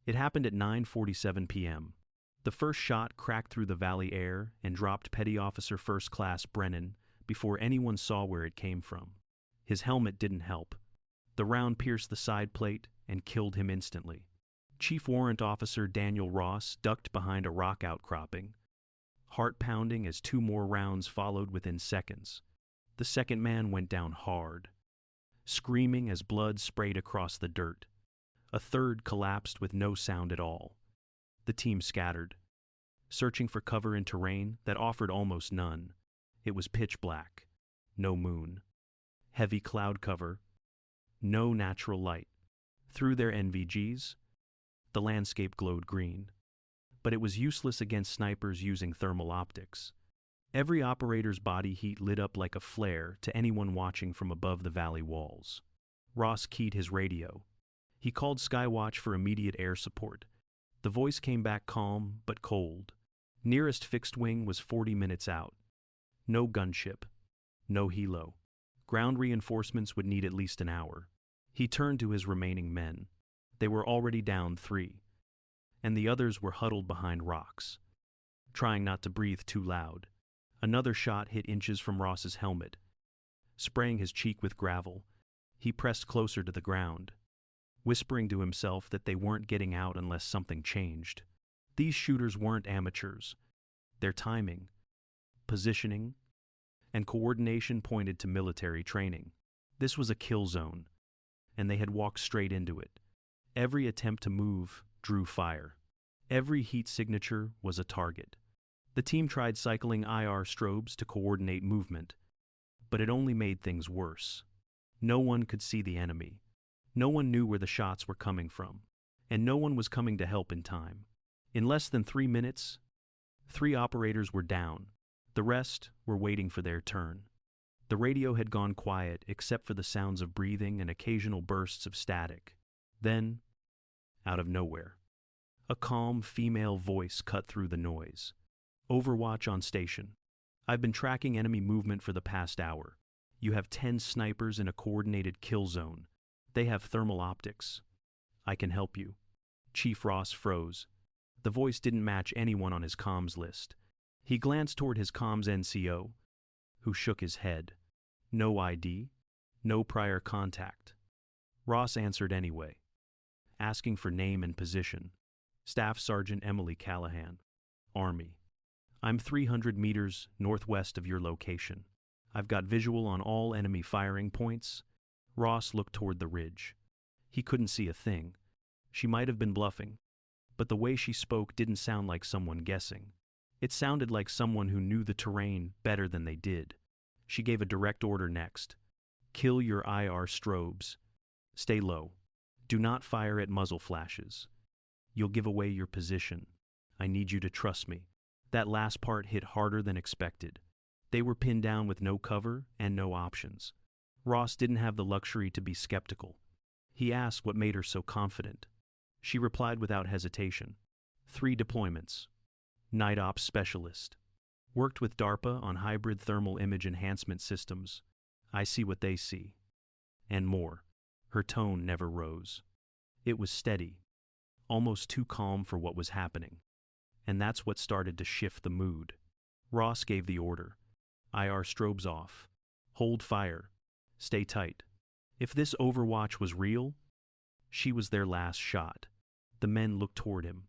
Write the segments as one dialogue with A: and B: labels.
A: It happened at 9:47 p.m. The first shot cracked through the valley air and dropped Petty Officer First Class Brennan before anyone saw where it came from. His helmet didn't help. The round pierced the side plate and killed him instantly. Chief Warrant Officer Daniel Ross ducked behind a rock outcropping, heart pounding as two more rounds followed within seconds. The second man went down hard, screaming as blood sprayed across the dirt. A third collapsed with no sound at all. The team scattered, searching for cover in terrain that offered almost none. It was pitch black, no moon, heavy cloud cover, no natural light. Through their NVGs, the landscape glowed green, but it was useless against snipers using thermal optics. Every operator's body heat lit up like a flare to anyone watching from above the valley walls. Ross keyed his radio. He called Skywatch for immediate air support. The voice came back calm but cold. Nearest fixed wing was 40 minutes out. No gunship, no helo. Ground reinforcements would need at least an hour. He turned to his remaining men. They were already down 3, and the others were huddled behind rocks, trying not to breathe too loud. Another shot hit inches from Ross's helmet, spraying his cheek with gravel. He pressed closer to the ground, whispering to himself that they weren't getting out unless something changed. These shooters weren't amateurs. Their timing, positioning, and coordination pointed to military training. This was a kill zone, and they had walked straight into it. Every attempt to move drew fire. Every heat signature was a target. The team tried cycling IR strobes to coordinate movement, but it only made things worse. No one could see the enemy. No one knew where the shots were coming from, and no one was coming to help in time. In less than 3 minutes, 3 operators were down. The rest were waiting for their turn. The radio had gone quiet except for the sounds of breathing and occasional bursts of static. Then, out of nowhere, a calm female voice cut through the noise. Overwatch on station. I've been tracking enemy movement for the past hour. You have 10 snipers in a coordinated kill zone. They have thermal optics. I can help you. Chief Ross froze. The voice didn't match anyone on his comms list. He glanced toward his comms NCO, who shook his head. No ID, no prior contact. Ross answered anyway, asking for name and position. Staff Sergeant Emily Callahan, Army. I'm 300 meters northwest of your location. I've got visual on all enemy firing points. Ross looked toward the ridge. He couldn't see a thing. She might have been bluffing, but the way she spoke didn't sound like someone guessing. It sounded like someone who knew the terrain better than they did. She gave a direct order next. Kill your IR strobes. Stay low. Do not fire at muzzle flashes. You'll give away your position. I need you to trust me. That last part hit harder than expected. They were pinned down with no cover and no options. Ross didn't have the luxury to be skeptical. He asked what made her so confident. She replied without hesitation. 3 deployments. Night Ops Specialist. Worked with DARPA on hybrid thermal image enhancement systems. I see what they see. And more. Her tone never rose. It was steady, almost too calm for what was happening. And that's what started to shift the mood. Ross gave the order. IR strobes off. Hold fire. Stay tight. If this overwatch was real, she was their last shot. The men looked toward him,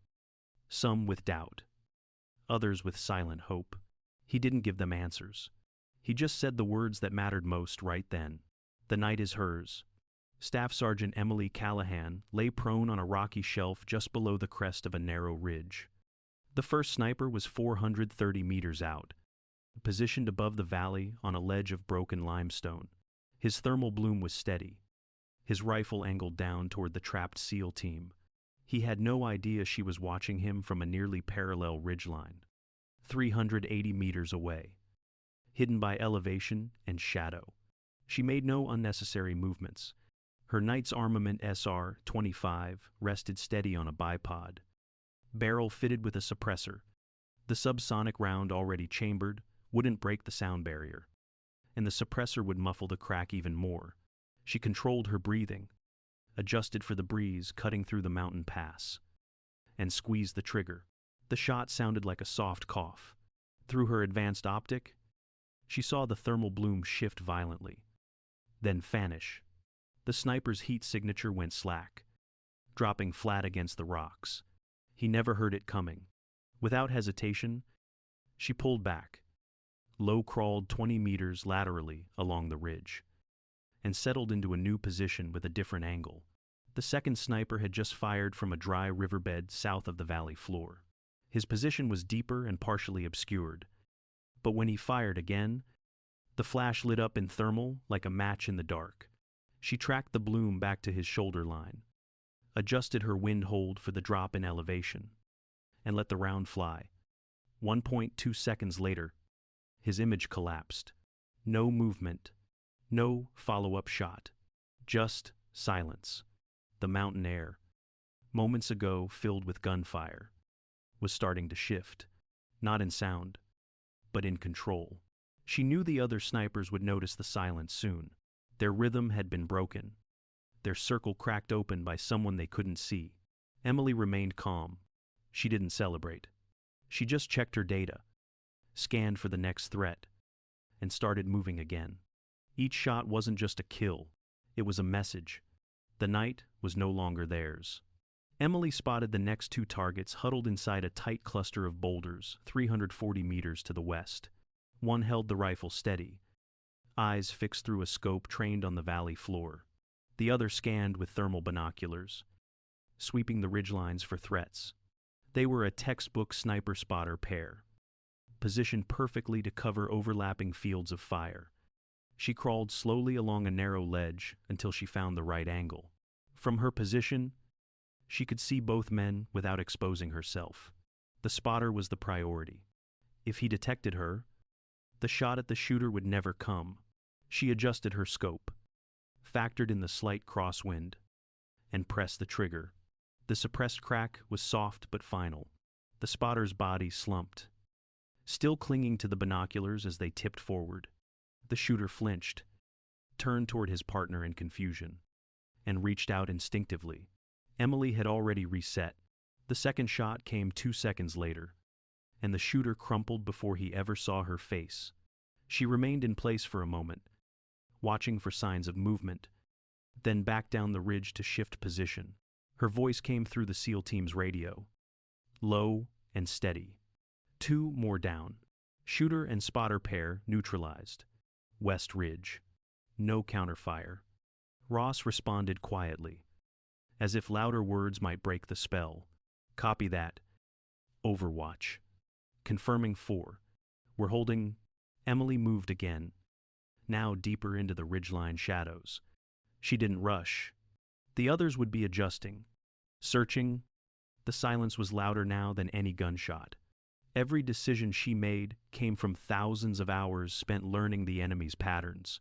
A: some with doubt, others with silent hope. He didn't give them answers. He just said the words that mattered most right then. The night is hers. Staff Sergeant Emily Callahan lay prone on a rocky shelf just below the crest of a narrow ridge. The first sniper was 430 meters out, positioned above the valley on a ledge of broken limestone. His thermal bloom was steady, his rifle angled down toward the trapped SEAL team. He had no idea she was watching him from a nearly parallel ridgeline, 380 meters away, hidden by elevation and shadow. She made no unnecessary movements. Her Knight's Armament SR-25 rested steady on a bipod, barrel fitted with a suppressor. The subsonic round already chambered wouldn't break the sound barrier, and the suppressor would muffle the crack even more. She controlled her breathing, adjusted for the breeze cutting through the mountain pass. and squeezed the trigger. The shot sounded like a soft cough. Through her advanced optic, she saw the thermal bloom shift violently, then vanish. The sniper's heat signature went slack, dropping flat against the rocks. He never heard it coming. Without hesitation, she pulled back, low-crawled 20 meters laterally along the ridge, and settled into a new position with a different angle. The second sniper had just fired from a dry riverbed south of the valley floor. His position was deeper and partially obscured, but when he fired again, the flash lit up in thermal like a match in the dark. She tracked the bloom back to his shoulder line, adjusted her wind hold for the drop in elevation, and let the round fly. 1.2 seconds later, his image collapsed. No movement, no follow-up shot, just silence. The mountain air, moments ago filled with gunfire, was starting to shift, not in sound, but in control. She knew the other snipers would notice the silence soon. Their rhythm had been broken, their circle cracked open by someone they couldn't see. Emily remained calm. She didn't celebrate. She just checked her data, scanned for the next threat, and started moving again. Each shot wasn't just a kill, it was a message. The night was no longer theirs. Emily spotted the next two targets huddled inside a tight cluster of boulders 340 meters to the west. One held the rifle steady, eyes fixed through a scope trained on the valley floor. The other scanned with thermal binoculars, sweeping the ridgelines for threats. They were a textbook sniper-spotter pair, positioned perfectly to cover overlapping fields of fire. She crawled slowly along a narrow ledge until she found the right angle. From her position, she could see both men without exposing herself. The spotter was the priority. If he detected her, the shot at the shooter would never come. She adjusted her scope, factored in the slight crosswind, and pressed the trigger. The suppressed crack was soft but final. The spotter's body slumped, still clinging to the binoculars as they tipped forward. The shooter flinched, turned toward his partner in confusion, and reached out instinctively. Emily had already reset. The second shot came 2 seconds later, and the shooter crumpled before he ever saw her face. She remained in place for a moment, watching for signs of movement, then backed down the ridge to shift position. Her voice came through the SEAL team's radio, low and steady. 2 more down. Shooter and spotter pair neutralized. West Ridge. No counterfire. Ross responded quietly, as if louder words might break the spell. Copy that. Overwatch. Confirming 4. We're holding. Emily moved again, now deeper into the ridgeline shadows. She didn't rush. The others would be adjusting, searching. The silence was louder now than any gunshot. Every decision she made came from thousands of hours spent learning the enemy's patterns.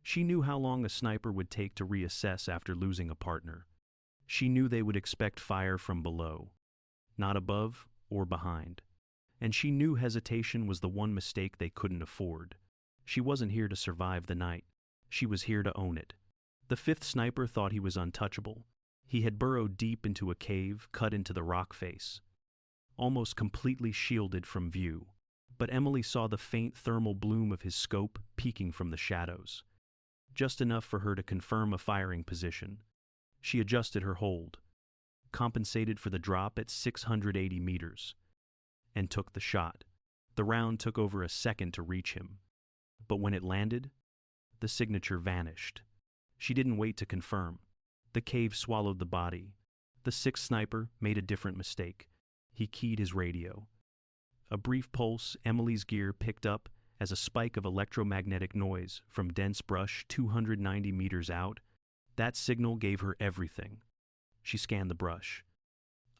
A: She knew how long a sniper would take to reassess after losing a partner. She knew they would expect fire from below, not above or behind. And she knew hesitation was the one mistake they couldn't afford. She wasn't here to survive the night. She was here to own it. The fifth sniper thought he was untouchable. He had burrowed deep into a cave cut into the rock face, almost completely shielded from view. But Emily saw the faint thermal bloom of his scope peeking from the shadows, just enough for her to confirm a firing position. She adjusted her hold, compensated for the drop at 680 meters, and took the shot. The round took over a second to reach him, but when it landed, the signature vanished. She didn't wait to confirm. The cave swallowed the body. The sixth sniper made a different mistake. He keyed his radio. A brief pulse Emily's gear picked up as a spike of electromagnetic noise from dense brush 290 meters out. That signal gave her everything. She scanned the brush,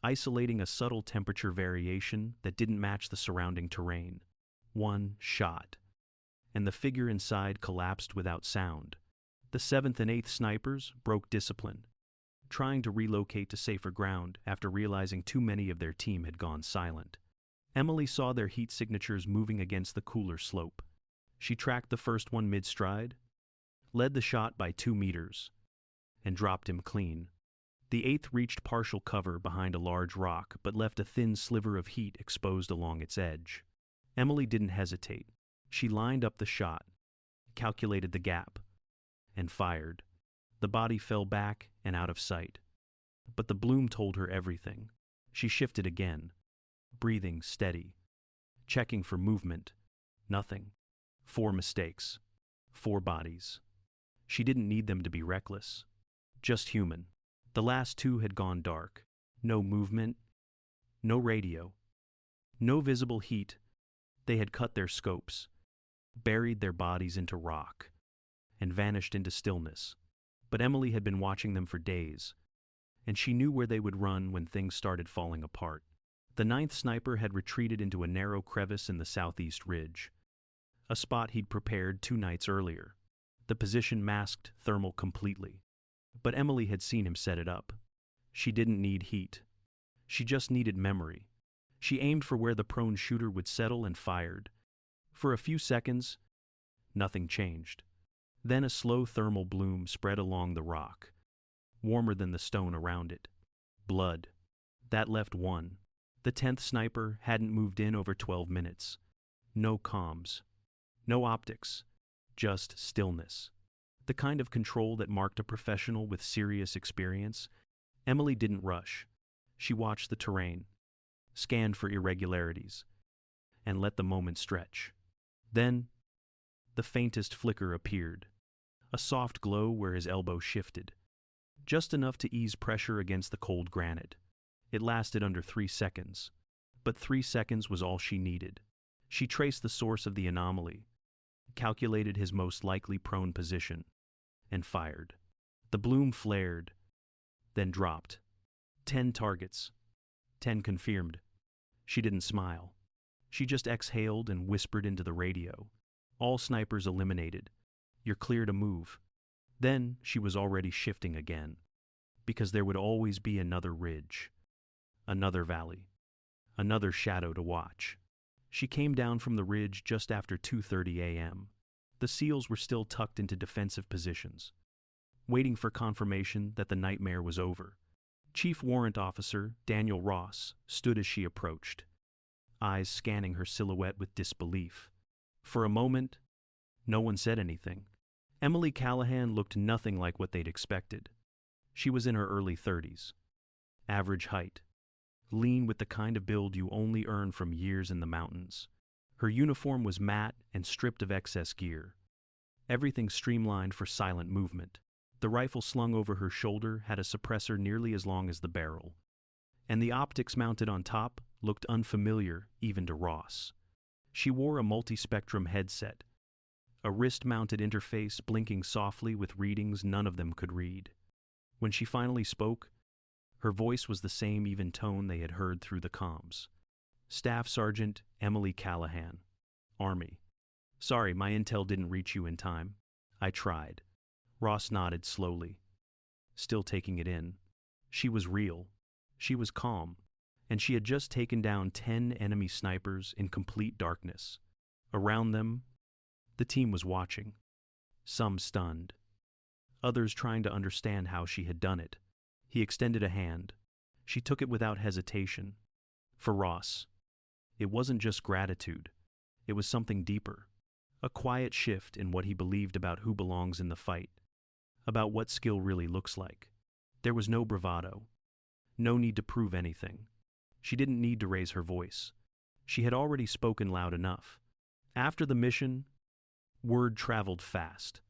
A: isolating a subtle temperature variation that didn't match the surrounding terrain. One shot, and the figure inside collapsed without sound. The seventh and eighth snipers broke discipline, trying to relocate to safer ground after realizing too many of their team had gone silent. Emily saw their heat signatures moving against the cooler slope. She tracked the first one mid-stride, led the shot by 2 meters, and dropped him clean. The 8th reached partial cover behind a large rock but left a thin sliver of heat exposed along its edge. Emily didn't hesitate. She lined up the shot, calculated the gap, and fired. The body fell back and out of sight. But the bloom told her everything. She shifted again, breathing steady, checking for movement. Nothing. 4 mistakes. 4 bodies. She didn't need them to be reckless. Just human. The last 2 had gone dark. No movement. No radio. No visible heat. They had cut their scopes, buried their bodies into rock, and vanished into stillness. But Emily had been watching them for days, and she knew where they would run when things started falling apart. The 9th sniper had retreated into a narrow crevice in the southeast ridge, a spot he'd prepared 2 nights earlier. The position masked thermal completely, but Emily had seen him set it up. She didn't need heat. She just needed memory. She aimed for where the prone shooter would settle and fired. For a few seconds, nothing changed. Then a slow thermal bloom spread along the rock, warmer than the stone around it. Blood. That left 1. The 10th sniper hadn't moved in over 12 minutes. No comms. No optics. Just stillness. The kind of control that marked a professional with serious experience. Emily didn't rush. She watched the terrain, scanned for irregularities, and let the moment stretch. Then, the faintest flicker appeared, a soft glow where his elbow shifted, just enough to ease pressure against the cold granite. It lasted under 3 seconds, but 3 seconds was all she needed. She traced the source of the anomaly, calculated his most likely prone position, and fired. The bloom flared, then dropped. 10 targets. 10 confirmed. She didn't smile. She just exhaled and whispered into the radio. All snipers eliminated. You're clear to move. Then she was already shifting again, because there would always be another ridge, another valley, another shadow to watch. She came down from the ridge just after 2:30 a.m. The SEALs were still tucked into defensive positions, waiting for confirmation that the nightmare was over. Chief Warrant Officer Daniel Ross stood as she approached, eyes scanning her silhouette with disbelief. For a moment, no one said anything. Emily Callahan looked nothing like what they'd expected. She was in her early 30s, average height, lean with the kind of build you only earn from years in the mountains. Her uniform was matte and stripped of excess gear, everything streamlined for silent movement. The rifle slung over her shoulder had a suppressor nearly as long as the barrel, and the optics mounted on top looked unfamiliar even to Ross. She wore a multi-spectrum headset, a wrist-mounted interface blinking softly with readings none of them could read. When she finally spoke, her voice was the same even tone they had heard through the comms. Staff Sergeant Emily Callahan, Army. Sorry, my intel didn't reach you in time. I tried. Ross nodded slowly, still taking it in. She was real. She was calm, and she had just taken down 10 enemy snipers in complete darkness. Around them, the team was watching, some stunned, others trying to understand how she had done it. He extended a hand. She took it without hesitation. For Ross, it wasn't just gratitude. It was something deeper, a quiet shift in what he believed about who belongs in the fight, about what skill really looks like. There was no bravado, no need to prove anything. She didn't need to raise her voice. She had already spoken loud enough. After the mission, word traveled fast.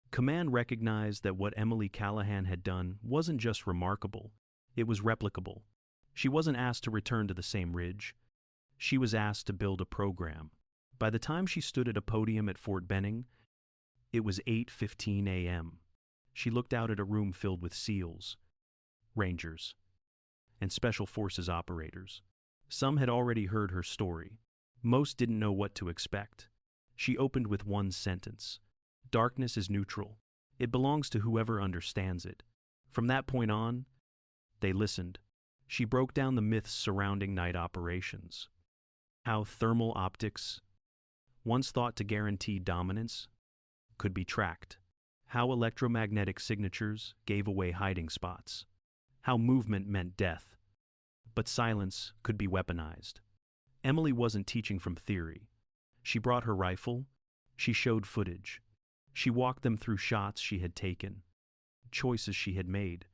A: Command recognized that what Emily Callahan had done wasn't just remarkable, it was replicable. She wasn't asked to return to the same ridge. She was asked to build a program. By the time she stood at a podium at Fort Benning, it was 8:15 a.m. She looked out at a room filled with SEALs, Rangers, and Special Forces operators. Some had already heard her story. Most didn't know what to expect. She opened with one sentence. Darkness is neutral. It belongs to whoever understands it. From that point on, they listened. She broke down the myths surrounding night operations. How thermal optics, once thought to guarantee dominance, could be tracked. How electromagnetic signatures gave away hiding spots. how movement meant death. But silence could be weaponized. Emily wasn't teaching from theory. She brought her rifle, she showed footage. She walked them through shots she had taken, choices she had made,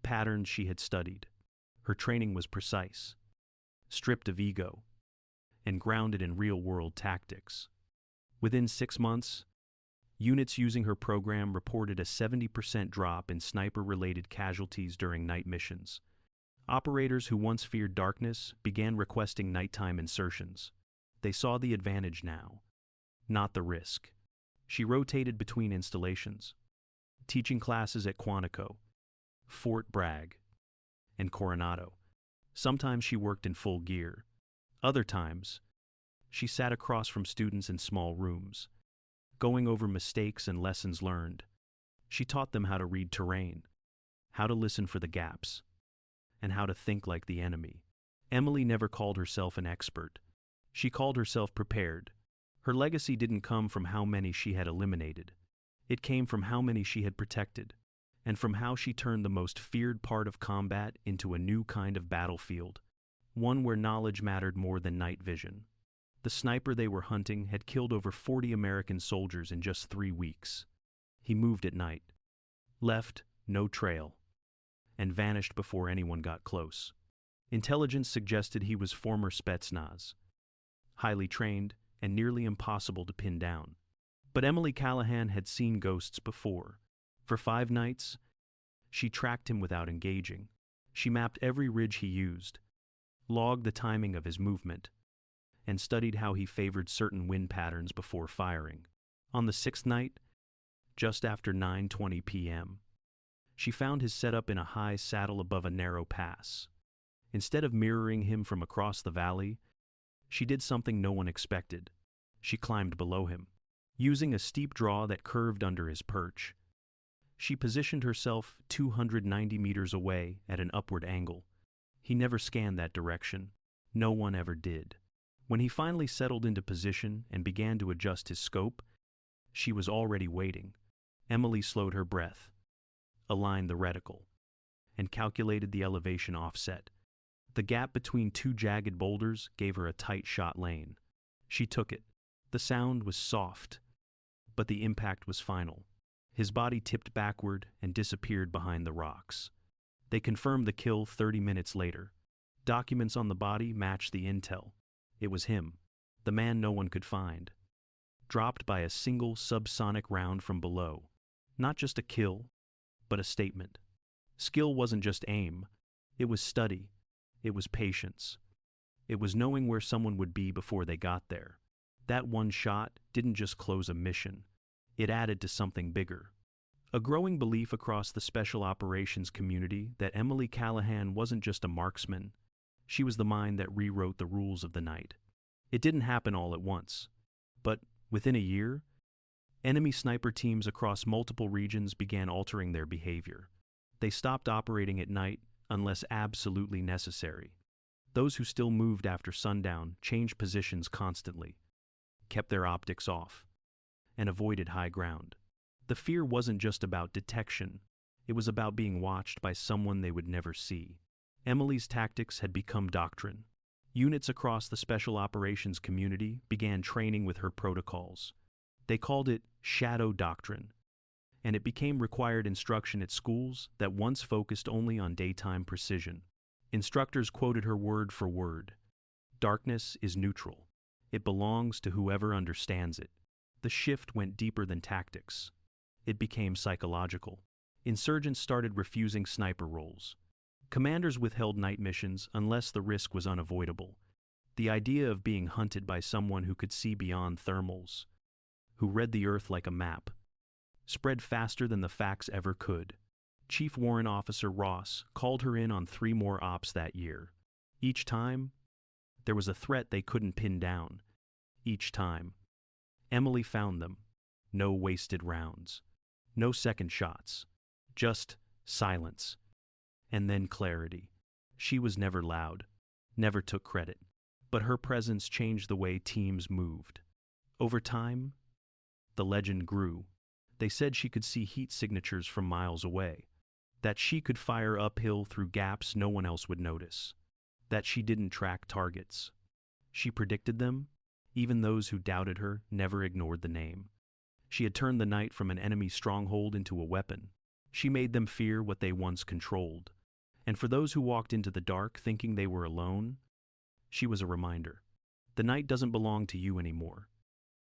A: patterns she had studied. Her training was precise, stripped of ego, and grounded in real-world tactics. Within 6 months, units using her program reported a 70% drop in sniper-related casualties during night missions. Operators who once feared darkness began requesting nighttime insertions. They saw the advantage now, not the risk. She rotated between installations, teaching classes at Quantico, Fort Bragg, and Coronado. Sometimes she worked in full gear. Other times, she sat across from students in small rooms, going over mistakes and lessons learned. She taught them how to read terrain, how to listen for the gaps, and how to think like the enemy. Emily never called herself an expert. She called herself prepared. Her legacy didn't come from how many she had eliminated. It came from how many she had protected, and from how she turned the most feared part of combat into a new kind of battlefield, one where knowledge mattered more than night vision. The sniper they were hunting had killed over 40 American soldiers in just 3 weeks. He moved at night, left no trail, and vanished before anyone got close. Intelligence suggested he was former Spetsnaz, highly trained and nearly impossible to pin down. But Emily Callahan had seen ghosts before. For 5 nights, she tracked him without engaging. She mapped every ridge he used, logged the timing of his movement, and studied how he favored certain wind patterns before firing. On the 6th night, just after 9:20 p.m., she found his setup in a high saddle above a narrow pass. Instead of mirroring him from across the valley, she did something no one expected. She climbed below him, using a steep draw that curved under his perch. She positioned herself 290 meters away at an upward angle. He never scanned that direction. No one ever did. When he finally settled into position and began to adjust his scope, she was already waiting. Emily slowed her breath, aligned the reticle, and calculated the elevation offset. The gap between 2 jagged boulders gave her a tight shot lane. She took it. The sound was soft, but the impact was final. His body tipped backward and disappeared behind the rocks. They confirmed the kill 30 minutes later. Documents on the body matched the intel. It was him, the man no one could find. Dropped by a single subsonic round from below. Not just a kill, but a statement. Skill wasn't just aim. It was study. It was patience. It was knowing where someone would be before they got there. That one shot didn't just close a mission. It added to something bigger. A growing belief across the special operations community that Emily Callahan wasn't just a marksman. She was the mind that rewrote the rules of the night. It didn't happen all at once, but within a year, enemy sniper teams across multiple regions began altering their behavior. They stopped operating at night unless absolutely necessary. Those who still moved after sundown changed positions constantly, kept their optics off, and avoided high ground. The fear wasn't just about detection, it was about being watched by someone they would never see. Emily's tactics had become doctrine. Units across the special operations community began training with her protocols. They called it shadow doctrine, and it became required instruction at schools that once focused only on daytime precision. Instructors quoted her word for word. Darkness is neutral. It belongs to whoever understands it. The shift went deeper than tactics. It became psychological. Insurgents started refusing sniper roles. Commanders withheld night missions unless the risk was unavoidable. The idea of being hunted by someone who could see beyond thermals, who read the earth like a map, spread faster than the facts ever could. Chief Warrant Officer Ross called her in on 3 more ops that year. Each time, there was a threat they couldn't pin down. Each time, Emily found them. No wasted rounds. No second shots. Just silence. And then clarity. She was never loud, never took credit, but her presence changed the way teams moved. Over time, the legend grew. They said she could see heat signatures from miles away. That she could fire uphill through gaps no one else would notice. That she didn't track targets. She predicted them. Even those who doubted her never ignored the name. She had turned the night from an enemy stronghold into a weapon. She made them fear what they once controlled. And for those who walked into the dark thinking they were alone, she was a reminder. The night doesn't belong to you anymore.